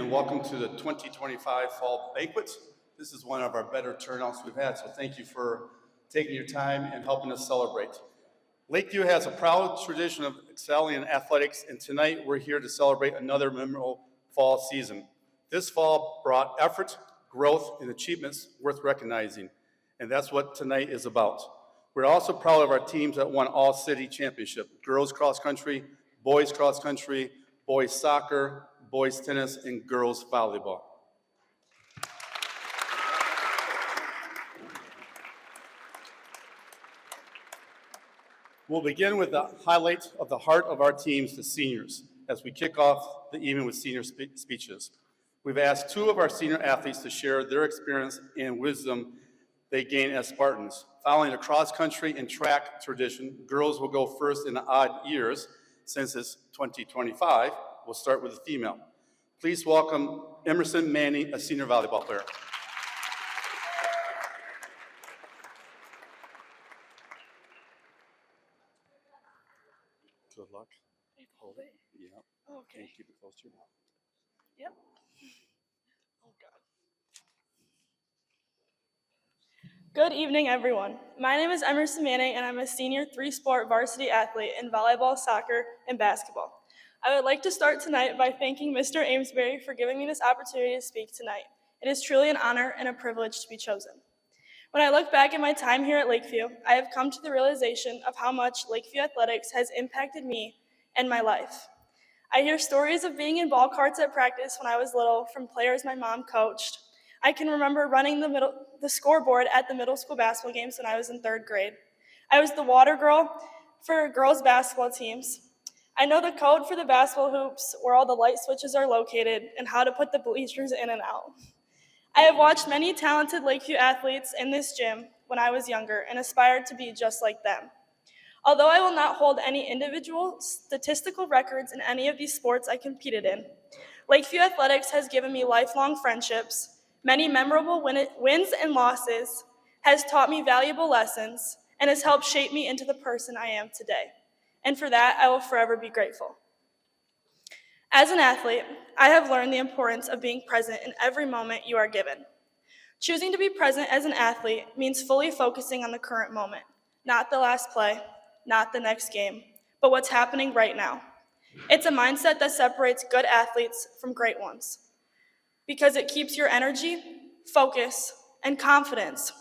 and welcome to the 2025 Fall Banquet. This is one of our better turnouts we've had, so thank you for taking your time and helping us celebrate. Lakeview has a proud tradition of excelling in athletics, and tonight we're here to celebrate another memorable fall season. This fall brought effort, growth, and achievements worth recognizing, and that's what tonight is about. We're also proud of our teams that won all city championship: girls cross country, boys cross country, boys soccer, boys tennis, and girls volleyball. We'll begin with the highlight of the heart of our teams, the seniors, as we kick off the evening with senior speeches. We've asked two of our senior athletes to share their experience and wisdom they gained as Spartans. Following a cross-country and track tradition, girls will go first in the odd years. Since it's 2025, we'll start with a female. Please welcome Emerson Manning, a senior volleyball player. Good luck. Hold it. Yep. Okay. And keep it close to your mouth. Yep. Oh, God. Good evening, everyone. My name is Emerson Manning, and I'm a senior three-sport varsity athlete in volleyball, soccer, and basketball. I would like to start tonight by thanking Mr. Amesbury for giving me this opportunity to speak tonight. It is truly an honor and a privilege to be chosen. When I look back at my time here at Lakeview, I have come to the realization of how much Lakeview athletics has impacted me and my life. I hear stories of being in ball carts at practice when I was little from players my mom coached. I can remember running the scoreboard at the middle school basketball games when I was in 3rd grade. I was the water girl for girls' basketball teams. I know the code for the basketball hoops, where all the light switches are located, and how to put the bleachers in and out. I have watched many talented Lakeview athletes in this gym when I was younger and aspired to be just like them. Although I will not hold any individual statistical records in any of these sports I competed in, Lakeview athletics has given me lifelong friendships, many memorable wins and losses, has taught me valuable lessons, and has helped shape me into the person I am today. And for that, I will forever be grateful. As an athlete, I have learned the importance of being present in every moment you are given. Choosing to be present as an athlete means fully focusing on the current moment, not the last play, not the next game, but what's happening right now. It's a mindset that separates good athletes from great ones, because it keeps your energy, focus, and confidence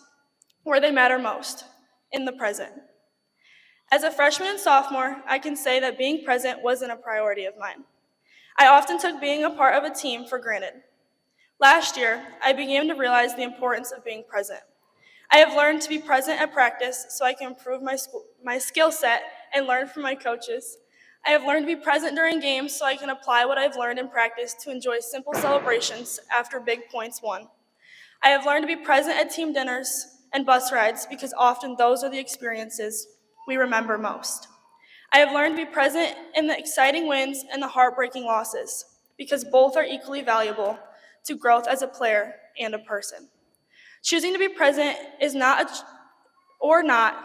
where they matter most, in the present. As a freshman and sophomore, I can say that being present wasn't a priority of mine. I often took being a part of a team for granted. Last year, I began to realize the importance of being present. I have learned to be present at practice so I can improve my skill set and learn from my coaches. I have learned to be present during games so I can apply what I've learned in practice to enjoy simple celebrations after big points won. I have learned to be present at team dinners and bus rides because often those are the experiences we remember most. I have learned to be present in the exciting wins and the heartbreaking losses because both are equally valuable to growth as a player and a person. Choosing to be present or not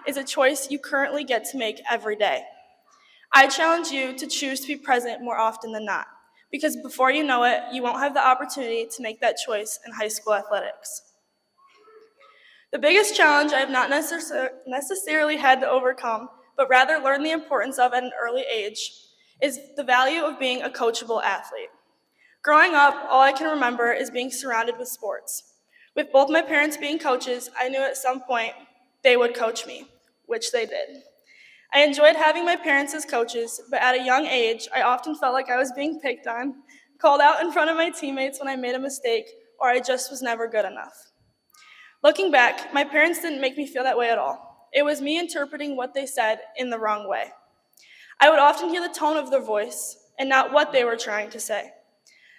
is a choice you currently get to make every day. I challenge you to choose to be present more often than not, because before you know it, you won't have the opportunity to make that choice in high school athletics. The biggest challenge I have not necessarily had to overcome, but rather learned the importance of at an early age, is the value of being a coachable athlete. Growing up, all I can remember is being surrounded with sports. With both my parents being coaches, I knew at some point they would coach me, which they did. I enjoyed having my parents as coaches, but at a young age, I often felt like I was being picked on, called out in front of my teammates when I made a mistake, or I just was never good enough. Looking back, my parents didn't make me feel that way at all. It was me interpreting what they said in the wrong way. I would often hear the tone of their voice and not what they were trying to say.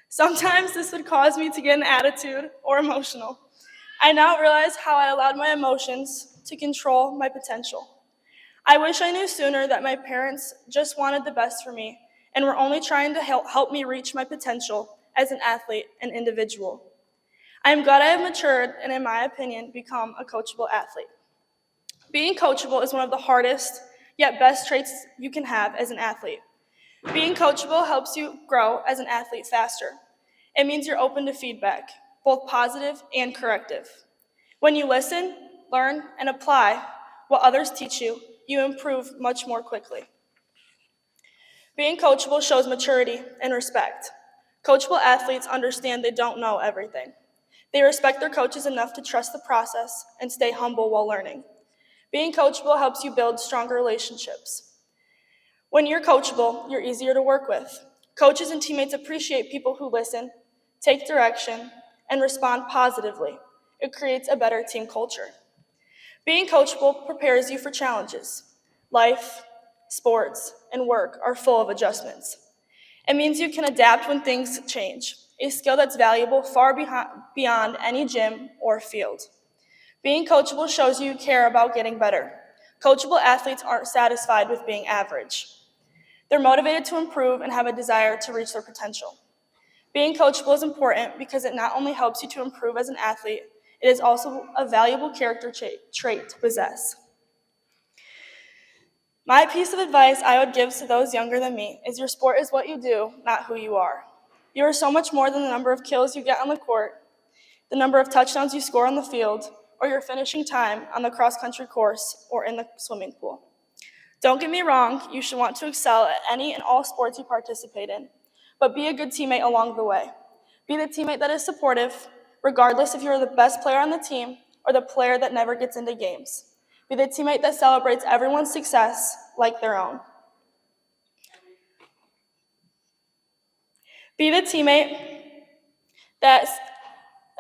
Sometimes this would cause me to get an attitude or emotional. I now realize how I allowed my emotions to control my potential. I wish I knew sooner that my parents just wanted the best for me and were only trying to help me reach my potential as an athlete and individual. I am glad I have matured and, in my opinion, become a coachable athlete. Being coachable is one of the hardest, yet best traits you can have as an athlete. Being coachable helps you grow as an athlete faster. It means you're open to feedback, both positive and corrective. When you listen, learn, and apply what others teach you, you improve much more quickly. Being coachable shows maturity and respect. Coachable athletes understand they don't know everything. They respect their coaches enough to trust the process and stay humble while learning. Being coachable helps you build stronger relationships. When you're coachable, you're easier to work with. Coaches and teammates appreciate people who listen, take direction, and respond positively. It creates a better team culture. Being coachable prepares you for challenges. Life, sports, and work are full of adjustments. It means you can adapt when things change, a skill that's valuable far beyond any gym or field. Being coachable shows you care about getting better. Coachable athletes aren't satisfied with being average. They're motivated to improve and have a desire to reach their potential. Being coachable is important because it not only helps you to improve as an athlete, it is also a valuable character trait to possess. My piece of advice I would give to those younger than me is your sport is what you do, not who you are. You are so much more than the number of kills you get on the court, the number of touchdowns you score on the field, or your finishing time on the cross-country course or in the swimming pool. Don't get me wrong, you should want to excel at any and all sports you participate in, but be a good teammate along the way. Be the teammate that is supportive, regardless if you're the best player on the team or the player that never gets into games. Be the teammate that celebrates everyone's success like their own. Be the teammate that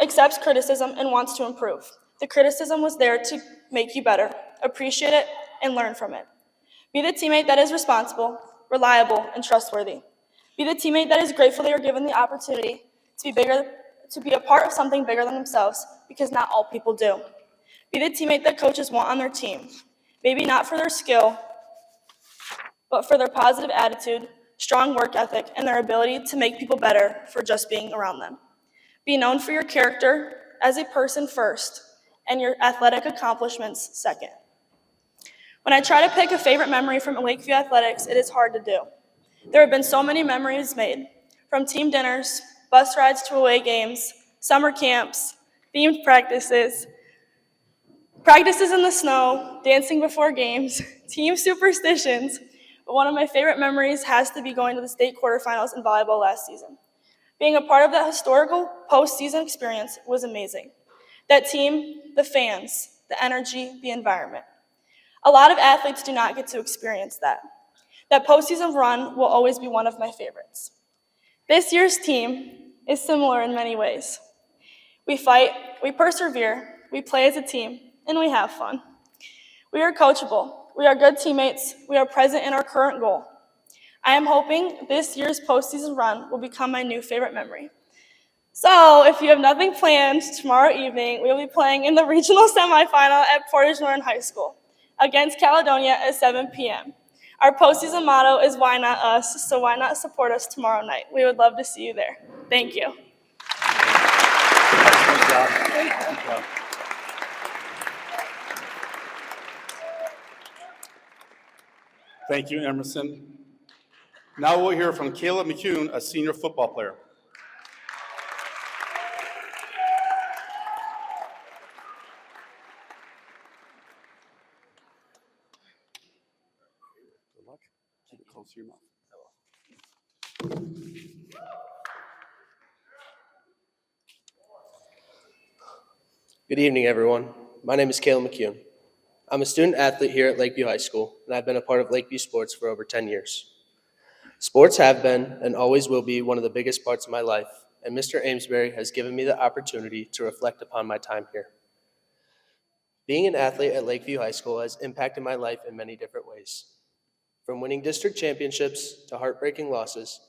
accepts criticism and wants to improve. The criticism was there to make you better. Appreciate it and learn from it. Be the teammate that is responsible, reliable, and trustworthy. Be the teammate that is grateful they are given the opportunity to be a part of something bigger than themselves, because not all people do. Be the teammate that coaches want on their team. Maybe not for their skill, but for their positive attitude, strong work ethic, and their ability to make people better for just being around them. Be known for your character as a person first, and your athletic accomplishments second. When I try to pick a favorite memory from Lakeview Athletics, it is hard to do. There have been so many memories made, from team dinners, bus rides to away games, summer camps, themed practices in the snow, dancing before games, team superstitions. But one of my favorite memories has to be going to the state quarterfinals in volleyball last season. Being a part of that historical postseason experience was amazing. That team, the fans, the energy, the environment. A lot of athletes do not get to experience that. That postseason run will always be one of my favorites. This year's team is similar in many ways. We fight, we persevere, we play as a team, and we have fun. We are coachable, we are good teammates, we are present in our current goal. I am hoping this year's postseason run will become my new favorite memory. So, if you have nothing planned, tomorrow evening we will be playing in the regional semifinal at Portage Northern High School against Caledonia at 7 p.m. Our postseason motto is "Why not us?" So why not support us tomorrow night? We would love to see you there. Thank you. Good job. Good job. Thank you, Emerson. Now we'll hear from Caleb McCune, a senior football player. Good luck. Keep it close to your mouth. Good evening, everyone. My name is Caleb McCune. I'm a student athlete here at Lakeview High School, and I've been a part of Lakeview sports for over 10 years. Sports have been and always will be one of the biggest parts of my life, and Mr. Amesbury has given me the opportunity to reflect upon my time here. Being an athlete at Lakeview High School has impacted my life in many different ways. From winning district championships to heartbreaking losses,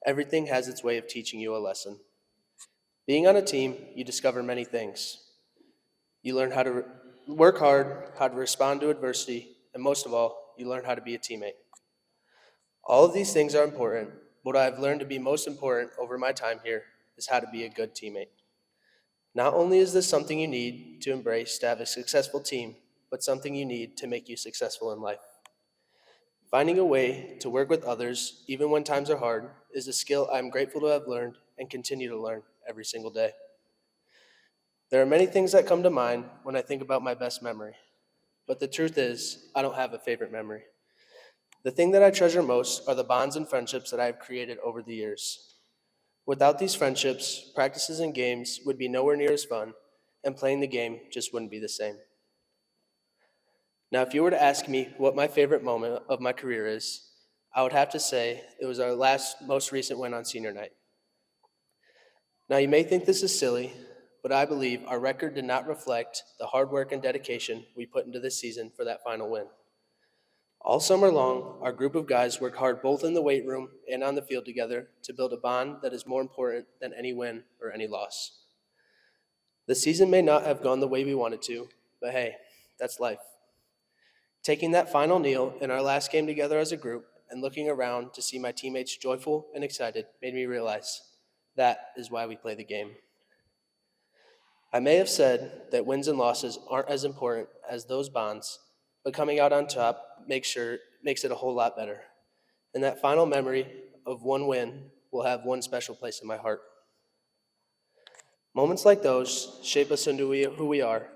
everything has its way of teaching you a lesson. Being on a team, you discover many things. You learn how to work hard, how to respond to adversity, and most of all, you learn how to be a teammate. All of these things are important, but what I've learned to be most important over my time here is how to be a good teammate. Not only is this something you need to embrace to have a successful team, but something you need to make you successful in life. If Finding a way to work with others, even when times are hard, is a skill I'm grateful to have learned and continue to learn every single day. There are many things that come to mind when I think about my best memory, but the truth is, I don't have a favorite memory. The thing that I treasure most are the bonds and friendships that I have created over the years. Without these friendships, practices and games would be nowhere near as fun, and playing the game just wouldn't be the same. Now, if you were to ask me what my favorite moment of my career is, I would have to say it was our most recent win on senior night. Now, you may think this is silly, but I believe our record did not reflect the hard work and dedication we put into this season for that final win. All summer long, our group of guys worked hard both in the weight room and on the field together to build a bond that is more important than any win or any loss. The season may not have gone the way we wanted to, but hey, that's life. Taking that final kneel in our last game together as a group and looking around to see my teammates joyful and excited made me realize that is why we play the game. I may have said that wins and losses aren't as important as those bonds, but coming out on top makes it a whole lot better. And that final memory of one win will have one special place in my heart. Moments like those shape us into who we are.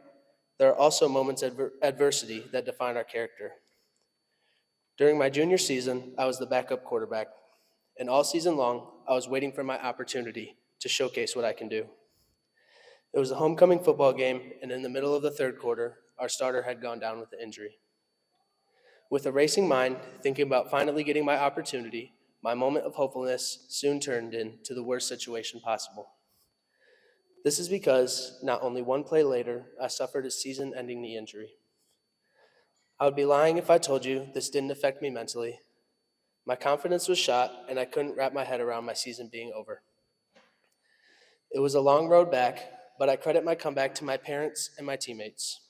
There are also moments of adversity that define our character. During my junior season, I was the backup quarterback, and all season long, I was waiting for my opportunity to showcase what I can do. It was a homecoming football game, and in the middle of the third quarter, our starter had gone down with an injury. With a racing mind, thinking about finally getting my opportunity, my moment of hopefulness soon turned into the worst situation possible. This is because not only one play later, I suffered a season-ending knee injury. I would be lying if I told you this didn't affect me mentally. My confidence was shot, and I couldn't wrap my head around my season being over. It was a long road back, but I credit my comeback to my parents and my teammates.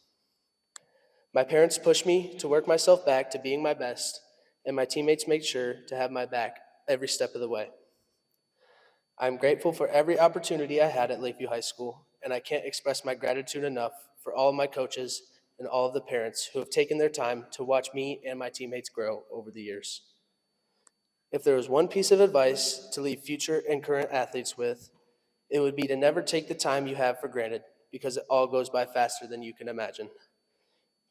My parents pushed me to work myself back to being my best, and my teammates made sure to have my back every step of the way. I'm grateful for every opportunity I had at Lakeview High School, and I can't express my gratitude enough for all of my coaches and all of the parents who have taken their time to watch me and my teammates grow over the years. If there was one piece of advice to leave future and current athletes with, it would be to never take the time you have for granted, because it all goes by faster than you can imagine.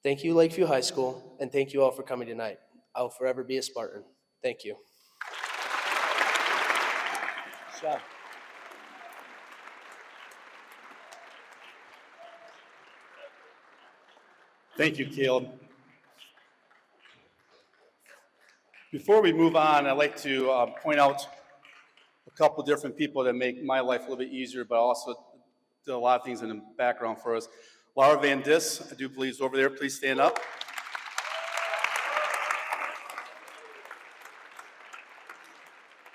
Thank you, Lakeview High School, and thank you all for coming tonight. I will forever be a Spartan. Thank you. Thank you, Caleb. Before we move on, I'd like to point out a couple different people that make my life a little bit easier, but also did a lot of things in the background for us. Laura Van Dis, I do believe is over there. Please stand up.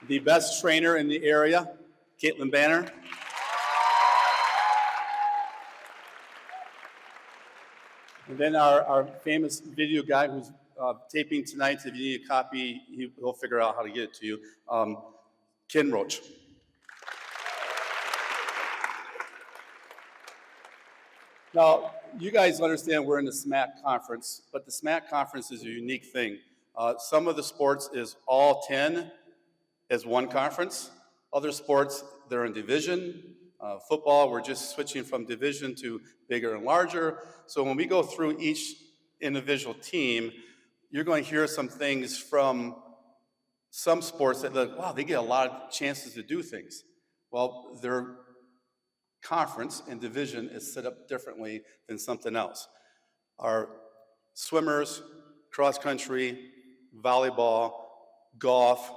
The best trainer in the area, Caitlin Banner. And then our famous video guy who's taping tonight. If you need a copy, he'll figure out how to get it to you. Ken Roach. Now, you guys understand we're in the SMAC conference, but the SMAC conference is a unique thing. Some of the sports is all 10 as one conference. Other sports, they're in division. Football, we're just switching from division to bigger and larger. So when we go through each individual team, you're going to hear some things from some sports that, like, wow, they get a lot of chances to do things. Well, their conference and division is set up differently than something else. Our swimmers, cross country, volleyball, golf,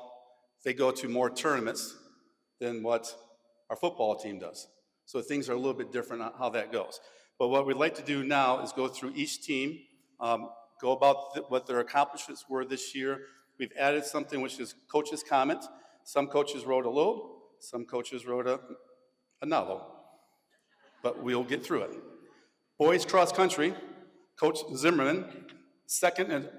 they go to more tournaments than what our football team does. So things are a little bit different on how that goes. But what we'd like to do now is go through each team, go about what their accomplishments were this year. We've added something which is coach's comment. Some coaches wrote a little, some coaches wrote a novel. But we'll get through it. Boys cross country, Coach Zimmerman, second at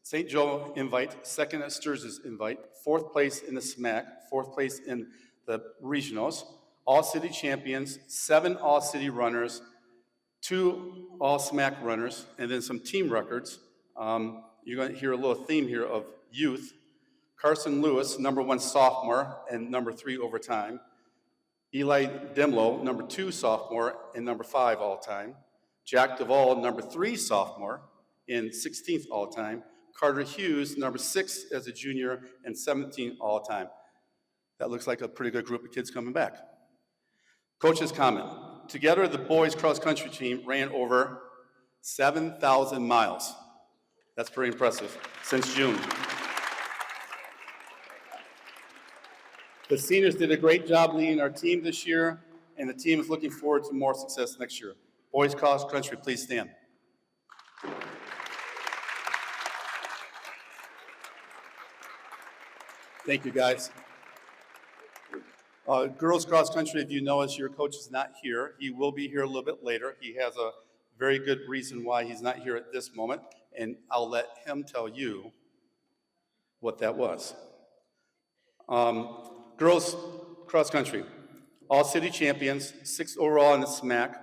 St. Joe invite, second at Sturgis invite, fourth place in the SMAC, fourth place in the regionals, all city champions, 7 all city runners, 2 all SMAC runners, and then some team records. you're going to hear a little theme here of youth. Carson Lewis, number 1 sophomore and number 3 overtime. Eli Demlow, number 2 sophomore and number 5 all-time. Jack Duvall, number 3 sophomore and 16th all-time. Carter Hughes, number 6 as a junior and 17th all-time. That looks like a pretty good group of kids coming back. Coach's comment. Together, the boys cross-country team ran over 7,000 miles. That's pretty impressive, since June. The seniors did a great job leading our team this year, and the team is looking forward to more success next year. Boys cross-country, please stand. Thank you, guys. Girls cross-country, if you notice, your coach is not here. He will be here a little bit later. He has a very good reason why he's not here at this moment, and I'll let him tell you what that was. Girls cross-country, all-city champions, 6 overall in the SMAC,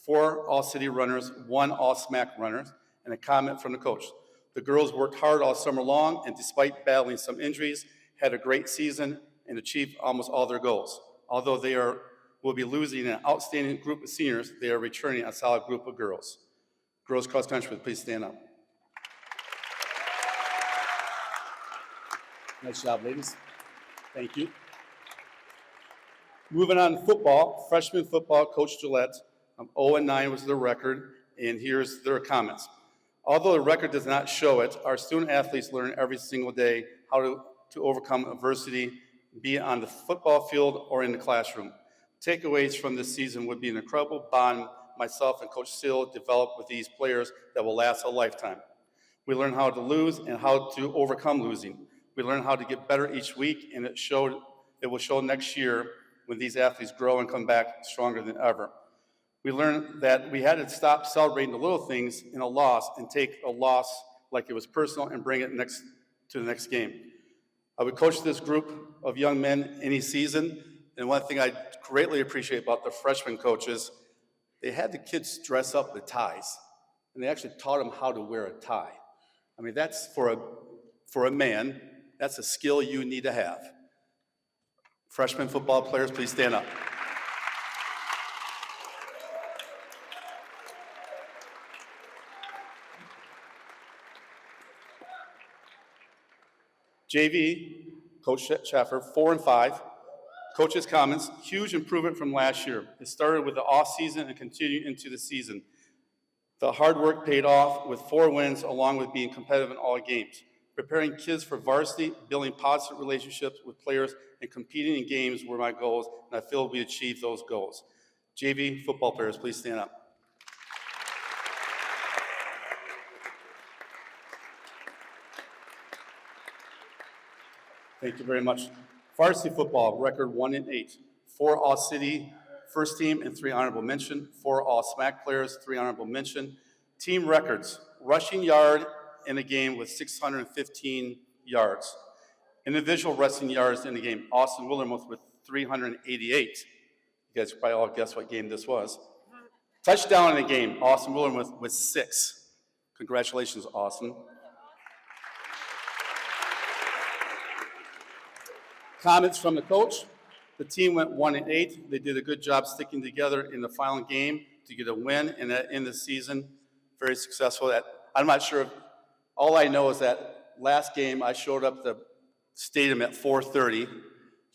4 all-city runners, 1 all-SMAC runners, and a comment from the coach. The girls worked hard all summer long, and despite battling some injuries, had a great season and achieved almost all their goals. Although they will be losing an outstanding group of seniors, they are returning a solid group of girls. Girls cross-country, please stand up. Nice job, ladies. Thank you. Moving on to football, freshman football, Coach Gillette. 0-9 was the record, and here's their comments. Although the record does not show it, our student athletes learn every single day how to overcome adversity, be it on the football field or in the classroom. Takeaways from this season would be an incredible bond myself and Coach Sill developed with these players that will last a lifetime. We learn how to lose and how to overcome losing. We learn how to get better each week, and it will show next year when these athletes grow and come back stronger than ever. We learned that we had to stop celebrating the little things in a loss and take a loss like it was personal and bring it to the next game. I would coach this group of young men any season, and one thing I greatly appreciate about the freshman coaches, they had the kids dress up with ties, and they actually taught them how to wear a tie. I mean, that's for a man, that's a skill you need to have. Freshman football players, please stand up. JV, Coach Schaffer, 4 and 5. Coach's comments, huge improvement from last year. It started with the off season and continued into the season. The hard work paid off with 4 wins along with being competitive in all games. Preparing kids for varsity, building positive relationships with players, and competing in games were my goals, and I feel we achieved those goals. JV football players, please stand up. Thank you very much. Varsity football, record 1 and 8. 4 all-city first team and 3 honorable mention. 4 all-SMAC players, 3 honorable mention. Team records, rushing yard in a game with 615 yards. Individual rushing yards in the game, Austin Willermuth with 388. You guys probably all guess what game this was. Touchdown in the game, Austin Willermuth with 6. Congratulations, Austin. Comments from the coach. The team went 1 and 8. They did a good job sticking together in the final game to get a win and in the season. Very successful. I'm not sure. All I know is that last game I showed up the stadium at 4:30.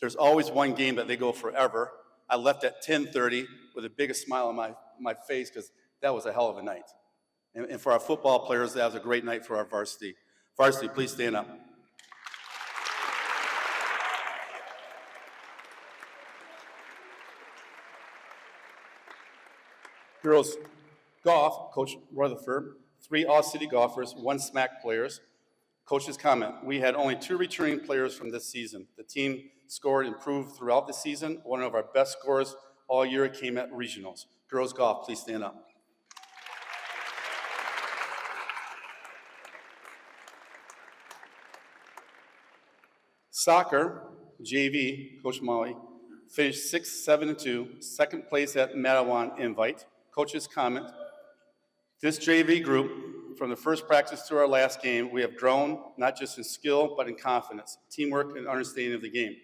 There's always one game that they go forever. I left at 10:30 with the biggest smile on my face because that was a hell of a night. And for our football players, that was a great night for our varsity. Varsity, please stand up. Girls golf, Coach Rutherford, 3 all-city golfers, 1 SMAC players. Coach's comment, we had only 2 returning players from this season. The team scored improved throughout the season. One of our best scores all year came at regionals. Girls golf, please stand up. Soccer, JV, Coach Molly, finished 6, 7, and 2, second place at Matawan Invite. Coach's comment, this JV group From the first practice to our last game, we have grown, not just in skill, but in confidence, teamwork, and understanding of the game.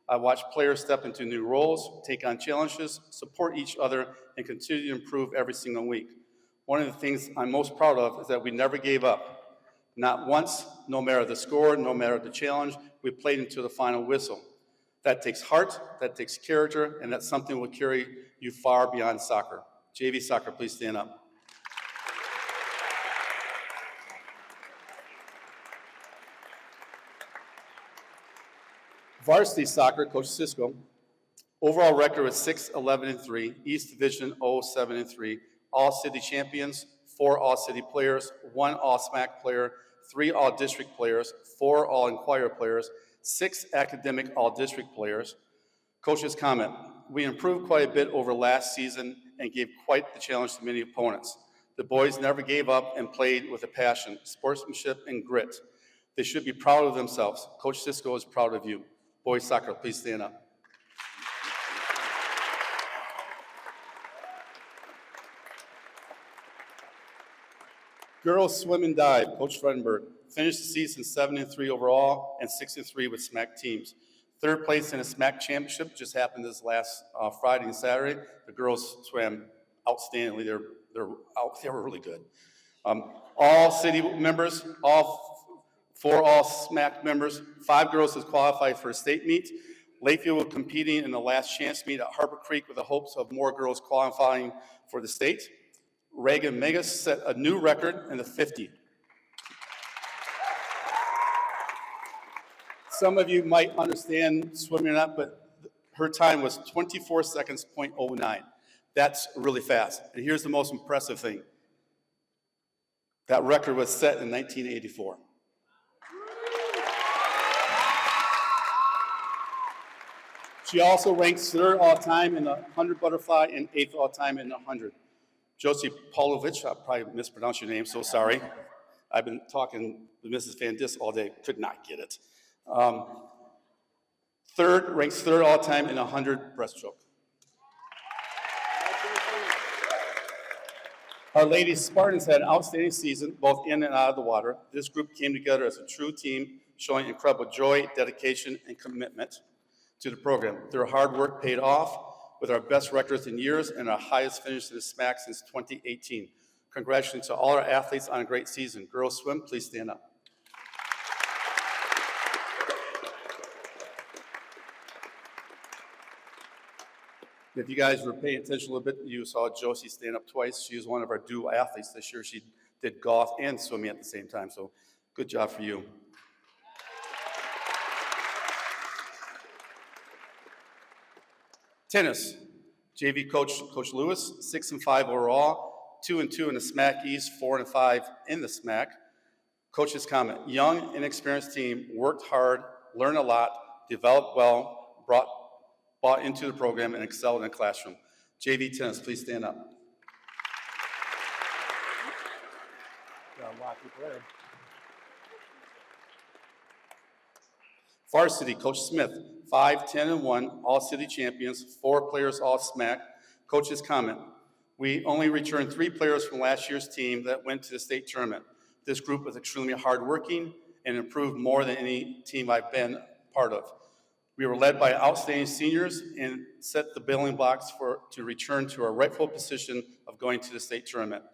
I watched players step into new roles, take on challenges, support each other, and continue to improve every single week. One of the things I'm most proud of is that we never gave up. Not once, no matter the score, no matter the challenge, we played into the final whistle. That takes heart, that takes character, and that's something that will carry you far beyond soccer. JV soccer, please stand up. Varsity soccer, Coach Cisco, overall record was 6-11-3, East Division 0-7-3, all-city champions, 4 all-city players, 1 all-SMAC player, 3 all-district players, 4 all-Inquirer players, 6 academic all-district players. Coach's comment, we improved quite a bit over last season and gave quite the challenge to many opponents. The boys never gave up and played with a passion, sportsmanship, and grit. They should be proud of themselves. Coach Cisco is proud of you. Boys soccer, please stand up. Girls swim and dive, Coach Fredenberg, finished the season 7-3 overall and 6-3 with SMAC teams. Third place in a SMAC championship just happened this last Friday and Saturday. The girls swam outstandingly. They were really good. All city members, all 4 all SMAC members, 5 girls has qualified for a state meet. Lakeview will be competing in the last chance meet at Harbor Creek with the hopes of more girls qualifying for the state. Reagan Megas set a new record in the 50. Some of you might understand swimming or not, but her time was 24 seconds, .09. That's really fast. And here's the most impressive thing. That record was set in 1984. She also ranks 3rd all-time in the 100 butterfly and 8th all-time in the 100. Josie Paulovich, I probably mispronounced your name, so sorry. I've been talking with Mrs. Van Dis all day, could not get it. Ranks 3rd all-time in 100 breaststroke. Our ladies Spartans had an outstanding season, both in and out of the water. This group came together as a true team, showing incredible joy, dedication, and commitment to the program. Their hard work paid off with our best records in years and our highest finish in the SMAC since 2018. Congratulations to all our athletes on a great season. Girls swim, please stand up. If you guys were paying attention a little bit, you saw Josie stand up twice. She was one of our dual athletes this year. She did golf and swimming at the same time, so good job for you. Tennis, JV coach Lewis, 6-5 overall, 2-2 in the SMAC East, 4-5 in the SMAC. Coach's comment, young, inexperienced team, worked hard, learned a lot, developed well, bought into the program, and excelled in the classroom. JV tennis, please stand up. Varsity, Coach Smith, 5-10-1, all-city champions, 4 players all-SMAC. Coach's comment, we only returned 3 players from last year's team that went to the state tournament. This group was extremely hardworking and improved more than any team I've been part of. We were led by outstanding seniors and set the building blocks to return to our rightful position of going to the state tournament.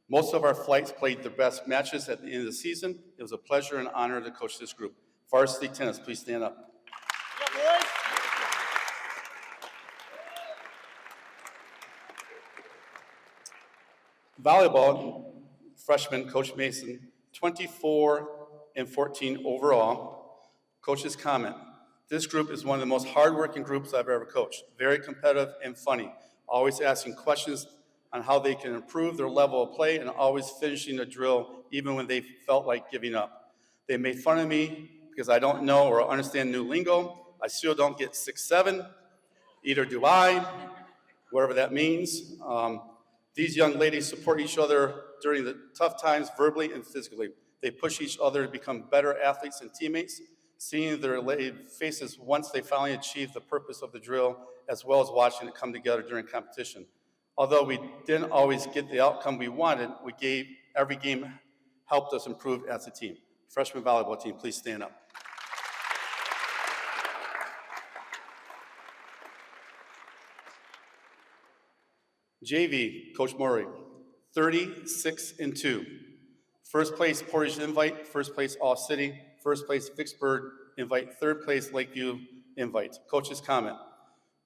Most of our flights played their best matches at the end of the season. It was a pleasure and honor to coach this group. Varsity tennis, please stand up. Yeah, volleyball, freshman Coach Mason, 24-14 overall. Coach's comment, this group is one of the most hardworking groups I've ever coached. Very competitive and funny, always asking questions on how they can improve their level of play and always finishing the drill even when they felt like giving up. They made fun of me because I don't know or understand new lingo. I still don't get 6-7, either do I, whatever that means. These young ladies support each other during the tough times, verbally and physically. They push each other to become better athletes and teammates, seeing their faces once they finally achieve the purpose of the drill, as well as watching it come together during competition. Although we didn't always get the outcome we wanted, we gave every game helped us improve as a team. Freshman volleyball team, please stand up. JV, Coach Murray, 36-2. First place Portage Invite, first place All-City, first place Vicksburg Invite, third place Lakeview Invite. Coach's comment.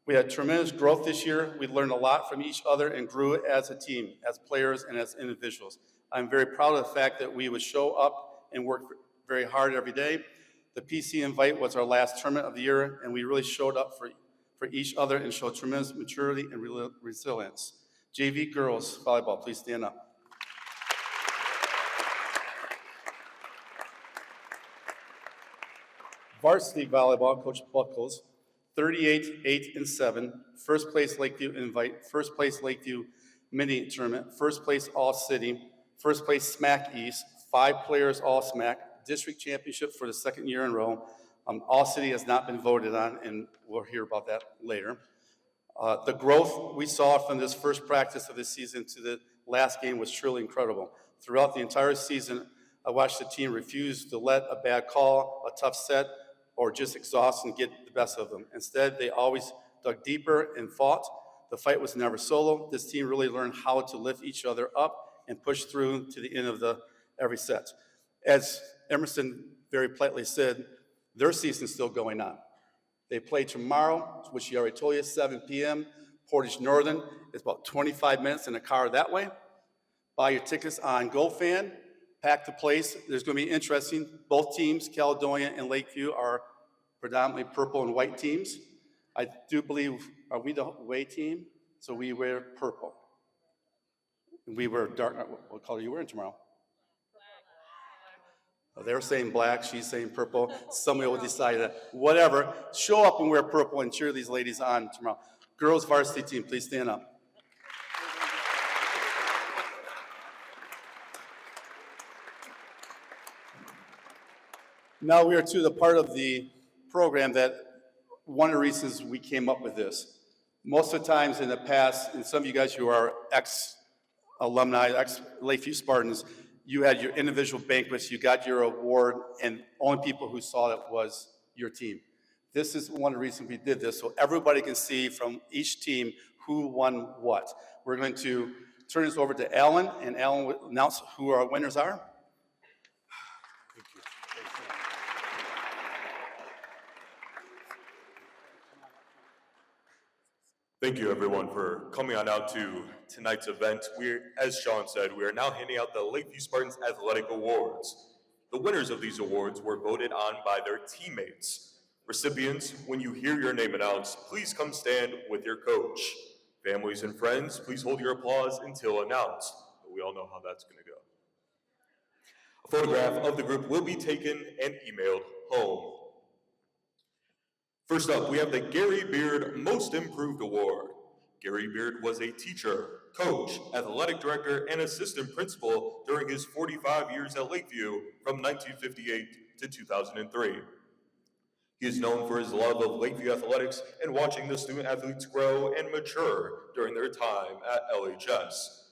We had tremendous growth this year. We learned a lot from each other and grew as a team, as players and as individuals. I'm very proud of the fact that we would show up and work very hard every day. The PC Invite was our last tournament of the year, and we really showed up for each other and showed tremendous maturity and resilience. JV girls volleyball, please stand up. Varsity volleyball, Coach Buckles, 38-8-7. First place Lakeview Invite, first place Lakeview Mini Tournament, first place All City, first place SMAC East, 5 players All SMAC, district championship for the second year in a row. All City has not been voted on, and we'll hear about that later. The growth we saw from this first practice of the season to the last game was truly incredible. Throughout the entire season, I watched the team refuse to let a bad call, a tough set, or just exhaust and get the best of them. Instead, they always dug deeper and fought. The fight was never solo. This team really learned how to lift each other up and push through to the end of every set. As Emerson very politely said, their season's still going on. They play tomorrow, which he already told you, 7 p.m. Portage Northern. It's about 25 minutes in a car that way. Buy your tickets on GoFan. Pack the place. There's going to be interesting. Both teams, Caledonia and Lakeview, are predominantly purple and white teams. I do believe, are we the away team? So we wear purple. And we wear dark. What color are you wearing tomorrow? They're saying black, she's saying purple. Somebody will decide that. Whatever. Show up and wear purple and cheer these ladies on tomorrow. Girls varsity team, please stand up. Now we are to the part of the program that one of the reasons we came up with this. Most of the times in the past, and some of you guys who are ex-alumni, ex-Lakeview Spartans, you had your individual banquets, you got your award, and only people who saw it was your team. This is one of the reasons we did this, so everybody can see from each team who won what. We're going to turn this over to Alan, and Alan will announce who our winners are. Thank you, everyone, for coming on out to tonight's event. As Sean said, we are now handing out the Lakeview Spartans Athletic Awards. The winners of these awards were voted on by their teammates. Recipients, when you hear your name announced, please come stand with your coach. Families and friends, please hold your applause until announced. But we all know how that's going to go. A photograph of the group will be taken and emailed home. First up, we have the Gary Beard Most Improved Award. Gary Beard was a teacher, coach, athletic director, and assistant principal during his 45 years at Lakeview from 1958 to 2003. He is known for his love of Lakeview athletics and watching the student athletes grow and mature during their time at LHS.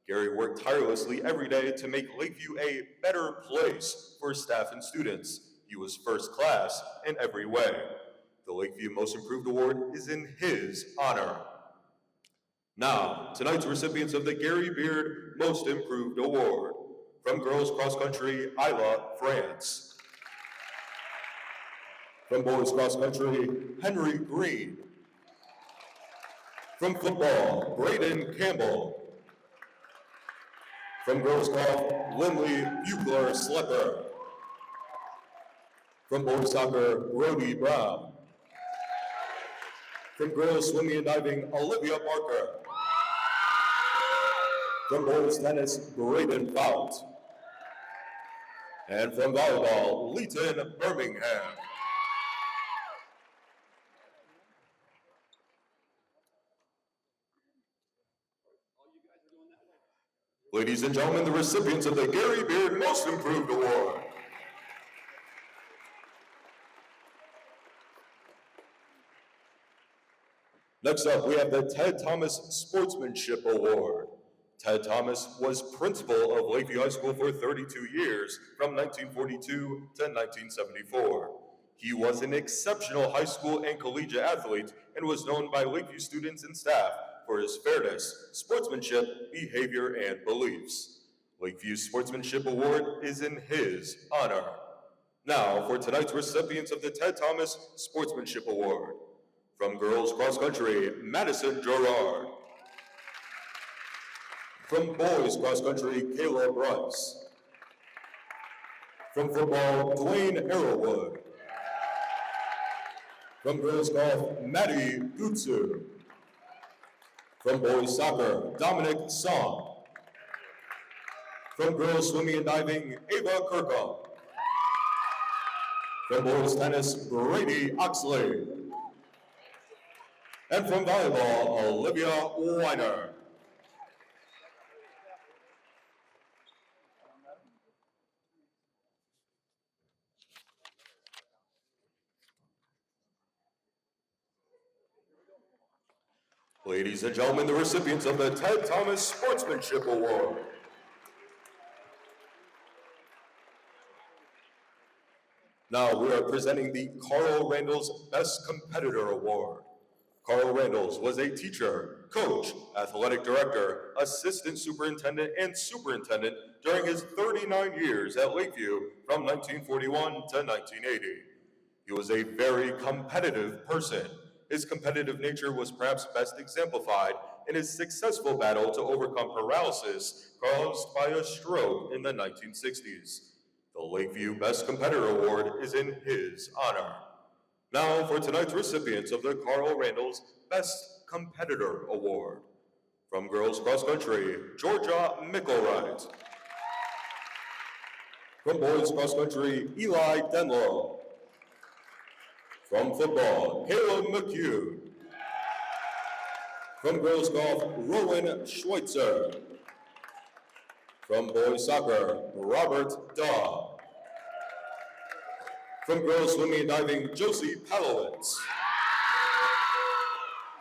Gary worked tirelessly every day to make Lakeview a better place for staff and students. He was first class in every way. The Lakeview Most Improved Award is in his honor. Now, tonight's recipients of the Gary Beard Most Improved Award. From girls cross country, Isla, France. From boys cross country, Henry Green. From football, Braden Campbell. From girls golf, Lindley Bugler Slepper. From boys soccer, Brody Brown. From girls swimming and diving, Olivia Parker. From boys tennis, Braden Fout. And from volleyball, Leighton Birmingham. Ladies and gentlemen, the recipients of the Gary Beard Most Improved Award. Next up, we have the Ted Thomas Sportsmanship Award. Ted Thomas was principal of Lakeview High School for 32 years, from 1942 to 1974. He was an exceptional high school and collegiate athlete and was known by Lakeview students and staff for his fairness, sportsmanship, behavior, and beliefs. Lakeview's Sportsmanship Award is in his honor. Now for tonight's recipients of the Ted Thomas Sportsmanship Award. From girls cross country, Madison Gerard. From boys cross country, Kayla Bryce. From football, Dwayne Arrowwood. From girls golf, Maddie Gutsu. From boys soccer, Dominic Song. From girls swimming and diving, Ava Kirkham. From boys tennis, Brady Oxley. And from volleyball, Olivia Weiner. Ladies and gentlemen, the recipients of the Ted Thomas Sportsmanship Award. Now we are presenting the Carl Randalls Best Competitor Award. Carl Randalls was a teacher, coach, athletic director, assistant superintendent, and superintendent during his 39 years at Lakeview from 1941 to 1980. He was a very competitive person. His competitive nature was perhaps best exemplified in his successful battle to overcome paralysis caused by a stroke in the 1960s. The Lakeview Best Competitor Award is in his honor. Now for tonight's recipients of the Carl Randalls Best Competitor Award. From girls cross country, Georgia Mickelwright. From boys cross country, Eli Denlow. From football, Caleb McHugh. From girls golf, Rowan Schweitzer. From boys soccer, Robert Daw. From girls swimming and diving, Josie Palowitz.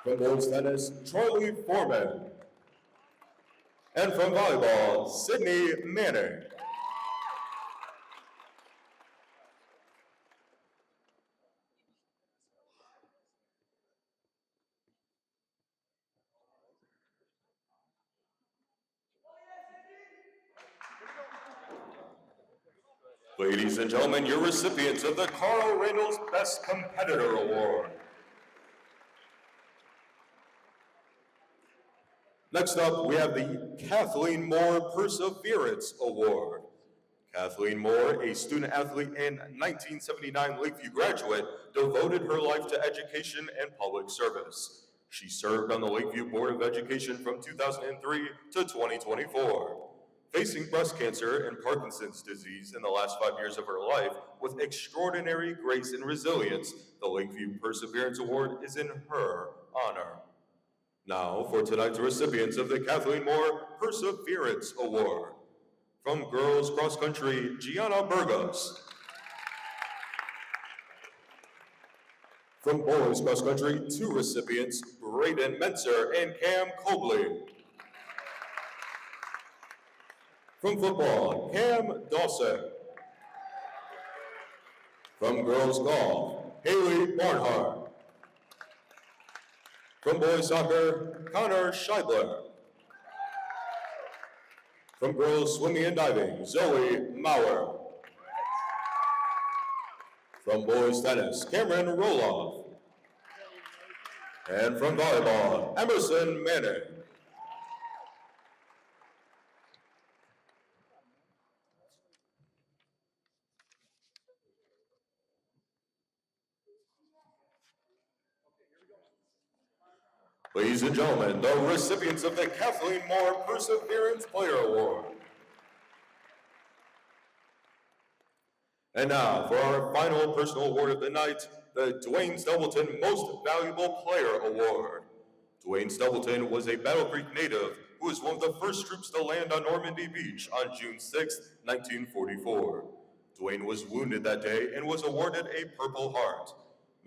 From boys tennis, Charlie Foreman. And from volleyball, Sydney Manning. Ladies and gentlemen, your recipients of the Carl Randalls Best Competitor Award. Next up, we have the Kathleen Moore Perseverance Award. Kathleen Moore, a student athlete and 1979 Lakeview graduate, devoted her life to education and public service. She served on the Lakeview Board of Education from 2003 to 2024. Facing breast cancer and Parkinson's disease in the last 5 years of her life with extraordinary grace and resilience, the Lakeview Perseverance Award is in her honor. Now for tonight's recipients of the Kathleen Moore Perseverance Award. From girls cross country, Gianna Burgos. From boys cross country, two recipients, Braden Menser and Cam Cobley. From football, Cam Dawson. From girls golf, Haley Barnhart. From boys soccer, Connor Scheidler. From girls swimming and diving, Zoe Mauer. From boys tennis, Cameron Roloff. And from volleyball, Emerson Manning. Ladies and gentlemen, the recipients of the Kathleen Moore Perseverance Player Award. And now, for our final personal award of the night, the Dwayne Stubbleton Most Valuable Player Award. Dwayne Stubbleton was a Battle Creek native who was one of the first troops to land on Normandy Beach on June 6, 1944. Dwayne was wounded that day and was awarded a Purple Heart.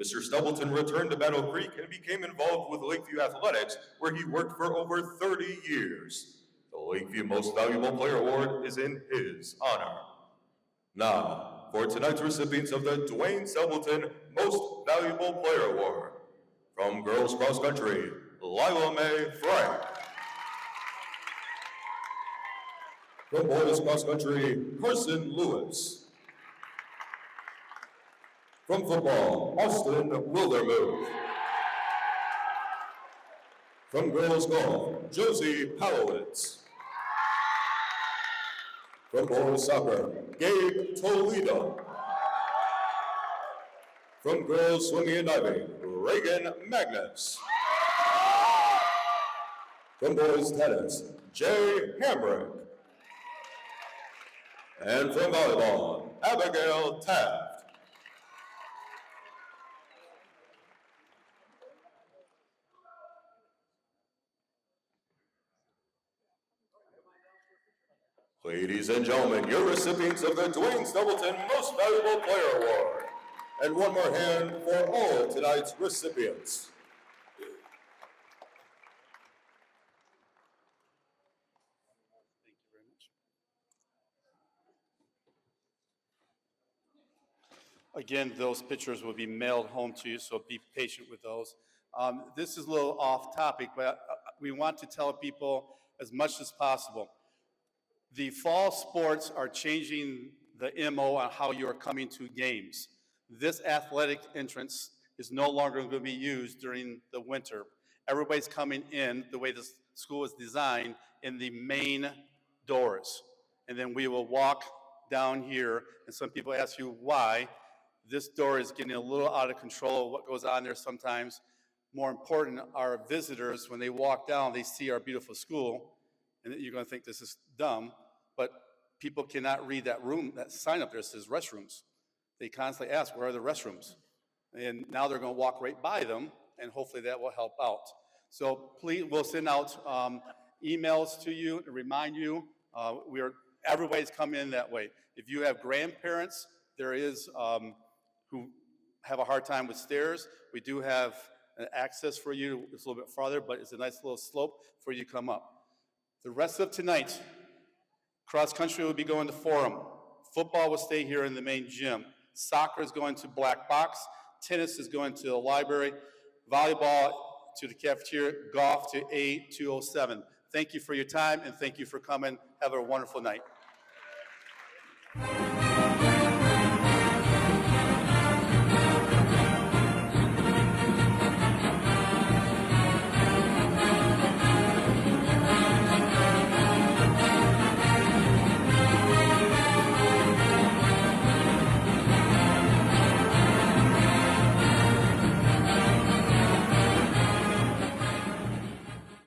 Mr. Stubbleton returned to Battle Creek and became involved with Lakeview Athletics, where he worked for over 30 years. The Lakeview Most Valuable Player Award is in his honor. Now, for tonight's recipients of the Dwayne Sebleton Most Valuable Player Award. From girls cross country, Lila Mae Frank. From boys cross country, Carson Lewis. From football, Austin Wildermuth. From girls golf, Josie Palowitz. From boys soccer, Gabe Toledo. From girls swimming and diving, Reagan Magnus. From boys tennis, Jay Hamrick. And from volleyball, Abigail Taft. Ladies and gentlemen, your recipients of the Dwayne Stubbleton Most Valuable Player Award. And one more hand for all tonight's recipients. Thank you very much. Again, those pictures will be mailed home to you, so be patient with those. This is a little off topic, but we want to tell people as much as possible. The fall sports are changing the MO on how you are coming to games. This athletic entrance is no longer going to be used during the winter. Everybody's coming in the way the school is designed in the main doors. And then we will walk down here, and some people ask you why. This door is getting a little out of control of what goes on there sometimes. More important, our visitors, when they walk down, they see our beautiful school, and you're going to think this is dumb, but people cannot read that room, that sign up there says restrooms. They constantly ask, where are the restrooms? And now they're going to walk right by them, and hopefully that will help out. So please, we'll send out emails to you to remind you. Everybody's come in that way. If you have grandparents, there is who have a hard time with stairs, we do have an access for you. It's a little bit farther, but it's a nice little slope for you to come up. The rest of tonight, cross country will be going to Forum. Football will stay here in the main gym. Soccer is going to Black Box. Tennis is going to the library. Volleyball to the cafeteria. Golf to A207. Thank you for your time, and thank you for coming. Have a wonderful night.